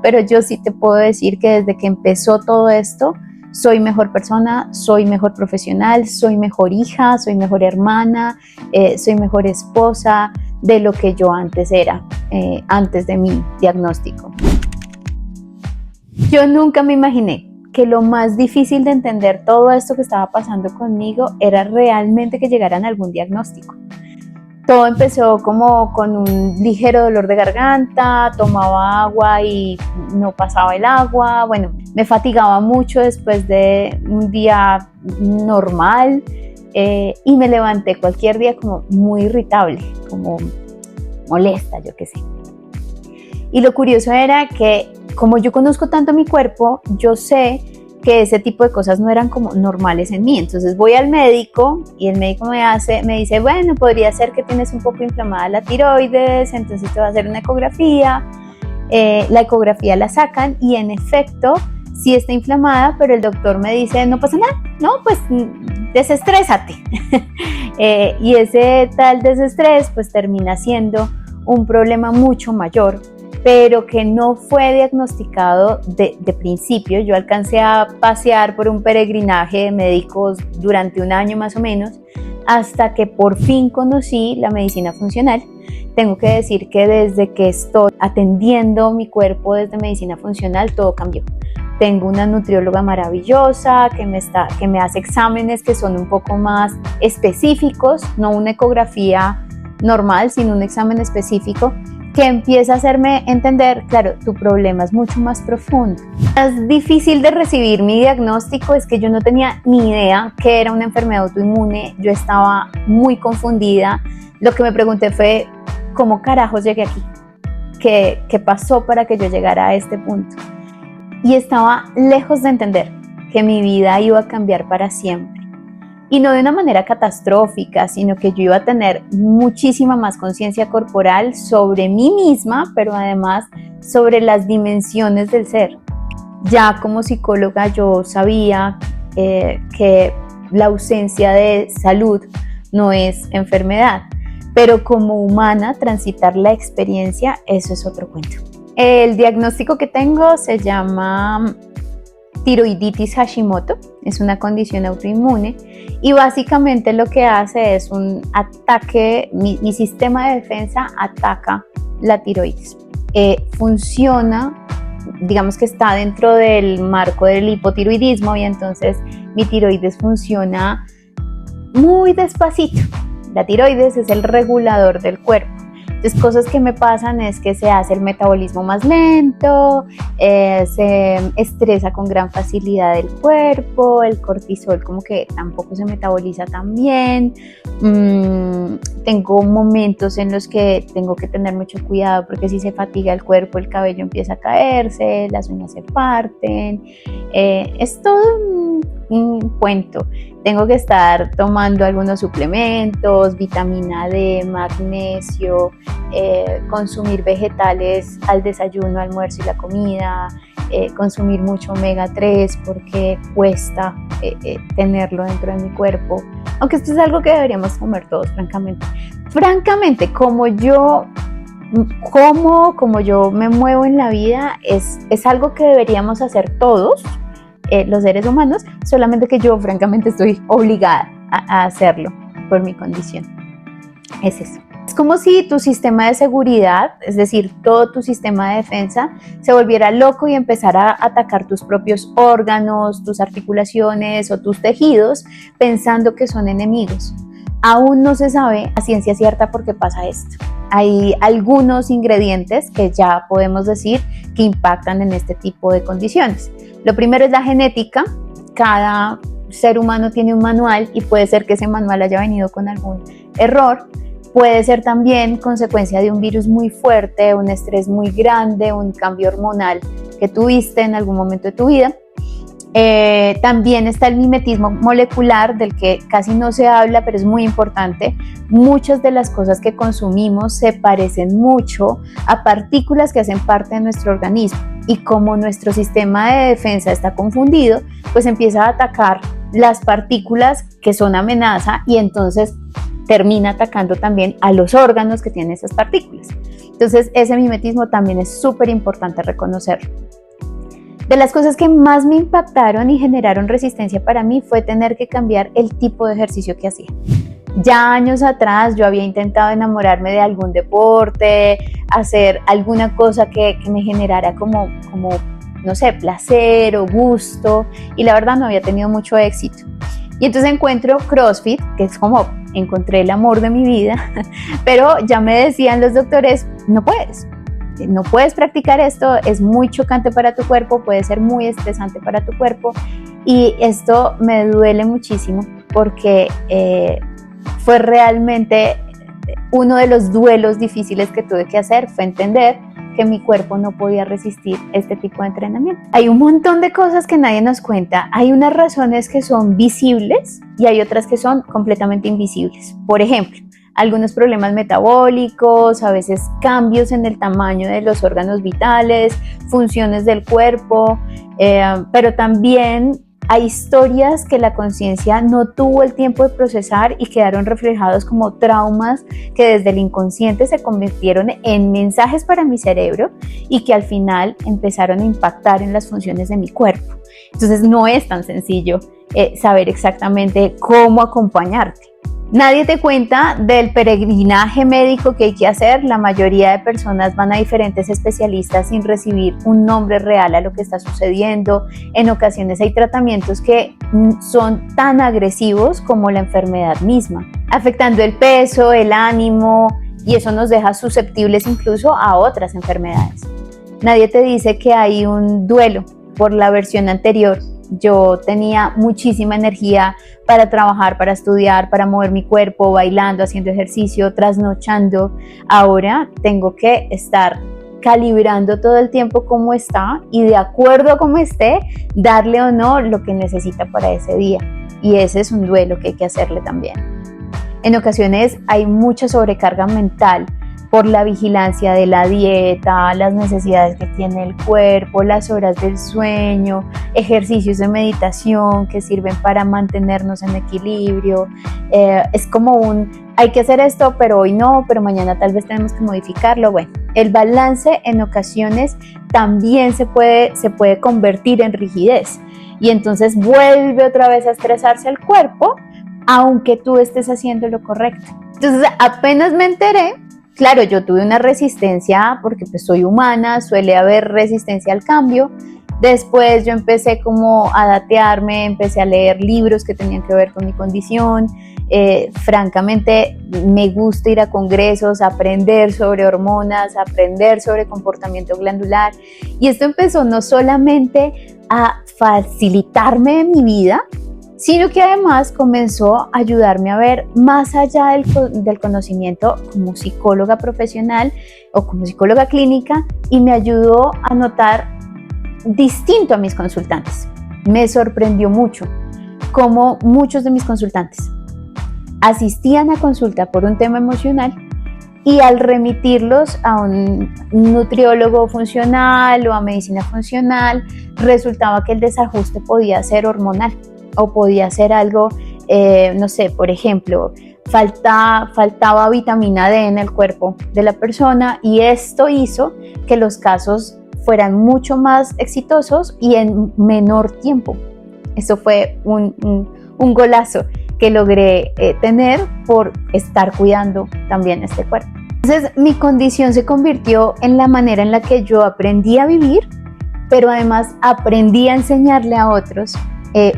pero yo sí te puedo decir que desde que empezó todo esto, soy mejor persona, soy mejor profesional, soy mejor hija, soy mejor hermana, soy mejor esposa de lo que yo antes era, antes de mi diagnóstico. Yo nunca me imaginé que lo más difícil de entender todo esto que estaba pasando conmigo era realmente que llegaran a algún diagnóstico. Todo empezó como con un ligero dolor de garganta, tomaba agua y no pasaba el agua, bueno, me fatigaba mucho después de un día normal y me levanté cualquier día como muy irritable, como molesta, yo qué sé. Y lo curioso era que como yo conozco tanto mi cuerpo, yo sé que ese tipo de cosas no eran como normales en mí. Entonces voy al médico y el médico me dice, bueno, podría ser que tienes un poco inflamada la tiroides, entonces te va a hacer una ecografía. La ecografía la sacan y en efecto sí está inflamada, pero el doctor me dice, no pasa nada, no, pues desestrésate. Y ese tal desestrés pues termina siendo un problema mucho mayor, pero que no fue diagnosticado de principio. Yo alcancé a pasear por un peregrinaje de médicos durante un año más o menos, hasta que por fin conocí la medicina funcional. Tengo que decir que desde que estoy atendiendo mi cuerpo desde medicina funcional, todo cambió. Tengo una nutrióloga maravillosa que me hace exámenes que son un poco más específicos, no una ecografía normal, sino un examen específico que empieza a hacerme entender, claro, tu problema es mucho más profundo. Lo más difícil de recibir mi diagnóstico es que yo no tenía ni idea que era una enfermedad autoinmune, yo estaba muy confundida. Lo que me pregunté fue, ¿cómo carajos llegué aquí? ¿Qué pasó para que yo llegara a este punto? Y estaba lejos de entender que mi vida iba a cambiar para siempre. Y no de una manera catastrófica, sino que yo iba a tener muchísima más conciencia corporal sobre mí misma, pero además sobre las dimensiones del ser. Ya como psicóloga yo sabía que la ausencia de salud no es enfermedad, pero como humana transitar la experiencia, eso es otro cuento. El diagnóstico que tengo se llama tiroiditis Hashimoto, es una condición autoinmune y básicamente lo que hace es un ataque, mi sistema de defensa ataca la tiroides. Funciona, digamos que está dentro del marco del hipotiroidismo y entonces mi tiroides funciona muy despacito. La tiroides es el regulador del cuerpo. Entonces, cosas que me pasan es que se hace el metabolismo más lento, se estresa con gran facilidad el cuerpo, el cortisol como que tampoco se metaboliza tan bien. Tengo momentos en los que tengo que tener mucho cuidado porque si se fatiga el cuerpo, el cabello empieza a caerse, las uñas se parten. Es todo un cuento. Tengo que estar tomando algunos suplementos, vitamina D, magnesio, consumir vegetales al desayuno, almuerzo y la comida, consumir mucho omega 3 porque cuesta tenerlo dentro de mi cuerpo, aunque esto es algo que deberíamos comer todos, francamente, como yo me muevo en la vida es algo que deberíamos hacer todos los seres humanos, solamente que yo francamente estoy obligada a hacerlo por mi condición. Es eso. Es como si tu sistema de seguridad, es decir, todo tu sistema de defensa, se volviera loco y empezara a atacar tus propios órganos, tus articulaciones o tus tejidos, pensando que son enemigos. Aún no se sabe a ciencia cierta por qué pasa esto. Hay algunos ingredientes que ya podemos decir que impactan en este tipo de condiciones. Lo primero es la genética. Cada ser humano tiene un manual y puede ser que ese manual haya venido con algún error. Puede ser también consecuencia de un virus muy fuerte, un estrés muy grande, un cambio hormonal que tuviste en algún momento de tu vida. También está el mimetismo molecular, del que casi no se habla, pero es muy importante. Muchas de las cosas que consumimos se parecen mucho a partículas que hacen parte de nuestro organismo. Y como nuestro sistema de defensa está confundido, pues empieza a atacar las partículas que son amenaza y entonces termina atacando también a los órganos que tienen esas partículas. Entonces ese mimetismo también es súper importante reconocerlo. De las cosas que más me impactaron y generaron resistencia para mí fue tener que cambiar el tipo de ejercicio que hacía. Ya años atrás yo había intentado enamorarme de algún deporte, hacer alguna cosa que me generara como, no sé, placer o gusto, y la verdad no había tenido mucho éxito. Y entonces encuentro CrossFit, que es como encontré el amor de mi vida, pero ya me decían los doctores, no puedes practicar esto, es muy chocante para tu cuerpo, puede ser muy estresante para tu cuerpo, y esto me duele muchísimo porque fue realmente uno de los duelos difíciles que tuve que hacer, fue entender que mi cuerpo no podía resistir este tipo de entrenamiento. Hay un montón de cosas que nadie nos cuenta. Hay unas razones que son visibles y hay otras que son completamente invisibles. Por ejemplo, algunos problemas metabólicos, a veces cambios en el tamaño de los órganos vitales, funciones del cuerpo, pero también hay historias que la conciencia no tuvo el tiempo de procesar y quedaron reflejados como traumas que desde el inconsciente se convirtieron en mensajes para mi cerebro y que al final empezaron a impactar en las funciones de mi cuerpo. Entonces no es tan sencillo saber exactamente cómo acompañarte. Nadie te cuenta del peregrinaje médico que hay que hacer. La mayoría de personas van a diferentes especialistas sin recibir un nombre real a lo que está sucediendo. En ocasiones hay tratamientos que son tan agresivos como la enfermedad misma, afectando el peso, el ánimo, y eso nos deja susceptibles incluso a otras enfermedades. Nadie te dice que hay un duelo por la versión anterior. Yo tenía muchísima energía para trabajar, para estudiar, para mover mi cuerpo, bailando, haciendo ejercicio, trasnochando. Ahora tengo que estar calibrando todo el tiempo cómo está y de acuerdo a cómo esté, darle o no lo que necesita para ese día. Y ese es un duelo que hay que hacerle también. En ocasiones hay mucha sobrecarga mental por la vigilancia de la dieta, las necesidades que tiene el cuerpo, las horas del sueño, ejercicios de meditación que sirven para mantenernos en equilibrio. Es como hay que hacer esto, pero hoy no, pero mañana tal vez tenemos que modificarlo. Bueno, el balance en ocasiones también se puede convertir en rigidez y entonces vuelve otra vez a estresarse el cuerpo, aunque tú estés haciendo lo correcto. Entonces apenas me enteré, claro, yo tuve una resistencia porque pues soy humana, suele haber resistencia al cambio. Después yo empecé como a datearme, empecé a leer libros que tenían que ver con mi condición. Francamente me gusta ir a congresos, aprender sobre hormonas, aprender sobre comportamiento glandular. Y esto empezó no solamente a facilitarme mi vida, sino que además comenzó a ayudarme a ver más allá del conocimiento como psicóloga profesional o como psicóloga clínica, y me ayudó a notar distinto a mis consultantes. Me sorprendió mucho cómo muchos de mis consultantes asistían a consulta por un tema emocional y al remitirlos a un nutriólogo funcional o a medicina funcional, resultaba que el desajuste podía ser hormonal o podía ser algo, no sé, por ejemplo, faltaba vitamina D en el cuerpo de la persona y esto hizo que los casos fueran mucho más exitosos y en menor tiempo. Eso fue un golazo que logré tener por estar cuidando también este cuerpo. Entonces mi condición se convirtió en la manera en la que yo aprendí a vivir, pero además aprendí a enseñarle a otros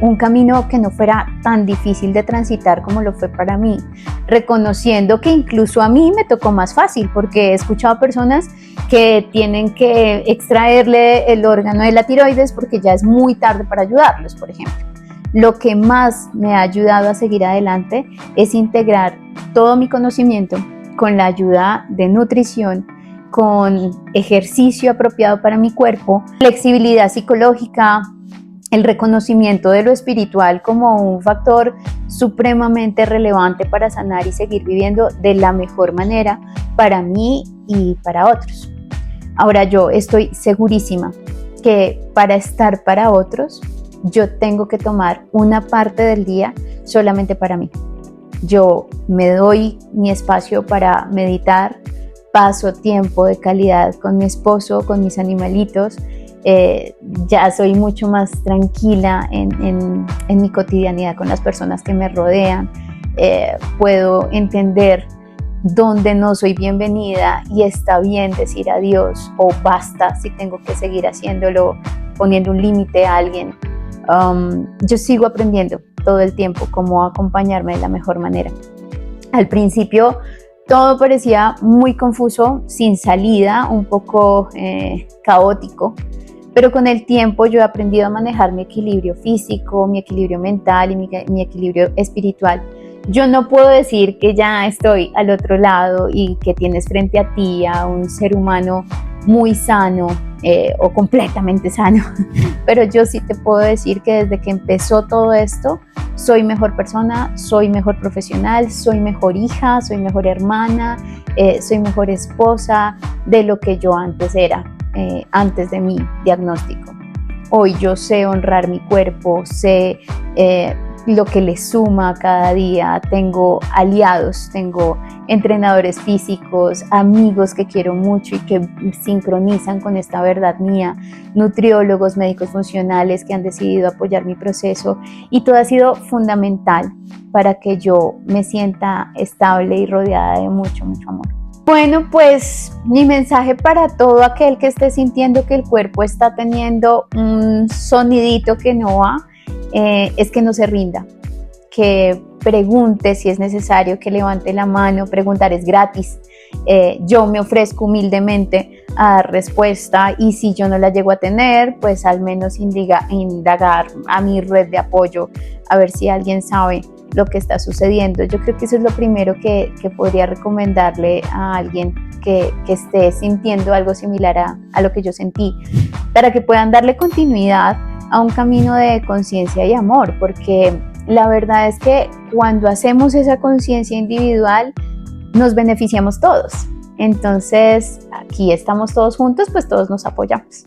un camino que no fuera tan difícil de transitar como lo fue para mí, reconociendo que incluso a mí me tocó más fácil, porque he escuchado personas que tienen que extraerle el órgano de la tiroides porque ya es muy tarde para ayudarlos, por ejemplo. Lo que más me ha ayudado a seguir adelante es integrar todo mi conocimiento con la ayuda de nutrición, con ejercicio apropiado para mi cuerpo, flexibilidad psicológica, el reconocimiento de lo espiritual como un factor supremamente relevante para sanar y seguir viviendo de la mejor manera para mí y para otros. Ahora yo estoy segurísima que para estar para otros, yo tengo que tomar una parte del día solamente para mí. Yo me doy mi espacio para meditar, paso tiempo de calidad con mi esposo, con mis animalitos. Ya soy mucho más tranquila en mi cotidianidad con las personas que me rodean. Puedo entender dónde no soy bienvenida y está bien decir adiós o basta si tengo que seguir haciéndolo, poniendo un límite a alguien. Yo sigo aprendiendo todo el tiempo cómo acompañarme de la mejor manera. Al principio todo parecía muy confuso, sin salida, un poco caótico, pero con el tiempo yo he aprendido a manejar mi equilibrio físico, mi equilibrio mental y mi equilibrio espiritual. Yo no puedo decir que ya estoy al otro lado y que tienes frente a ti a un ser humano muy sano o completamente sano, pero yo sí te puedo decir que desde que empezó todo esto, soy mejor persona, soy mejor profesional, soy mejor hija, soy mejor hermana, soy mejor esposa de lo que yo antes era, antes de mi diagnóstico. Hoy yo sé honrar mi cuerpo, sé lo que le suma cada día, tengo aliados, tengo entrenadores físicos, amigos que quiero mucho y que sincronizan con esta verdad mía, nutriólogos, médicos funcionales que han decidido apoyar mi proceso, y todo ha sido fundamental para que yo me sienta estable y rodeada de mucho, mucho amor. Bueno, pues mi mensaje para todo aquel que esté sintiendo que el cuerpo está teniendo un sonidito que no va, es que no se rinda, que pregunte si es necesario, que levante la mano. Preguntar es gratis. Yo me ofrezco humildemente a dar respuesta, y si yo no la llego a tener, pues al menos indagar a mi red de apoyo, a ver si alguien sabe lo que está sucediendo. Yo creo que eso es lo primero que podría recomendarle a alguien que esté sintiendo algo similar a lo que yo sentí, para que puedan darle continuidad a un camino de conciencia y amor, porque la verdad es que cuando hacemos esa conciencia individual nos beneficiamos todos. Entonces, aquí estamos todos juntos, pues todos nos apoyamos.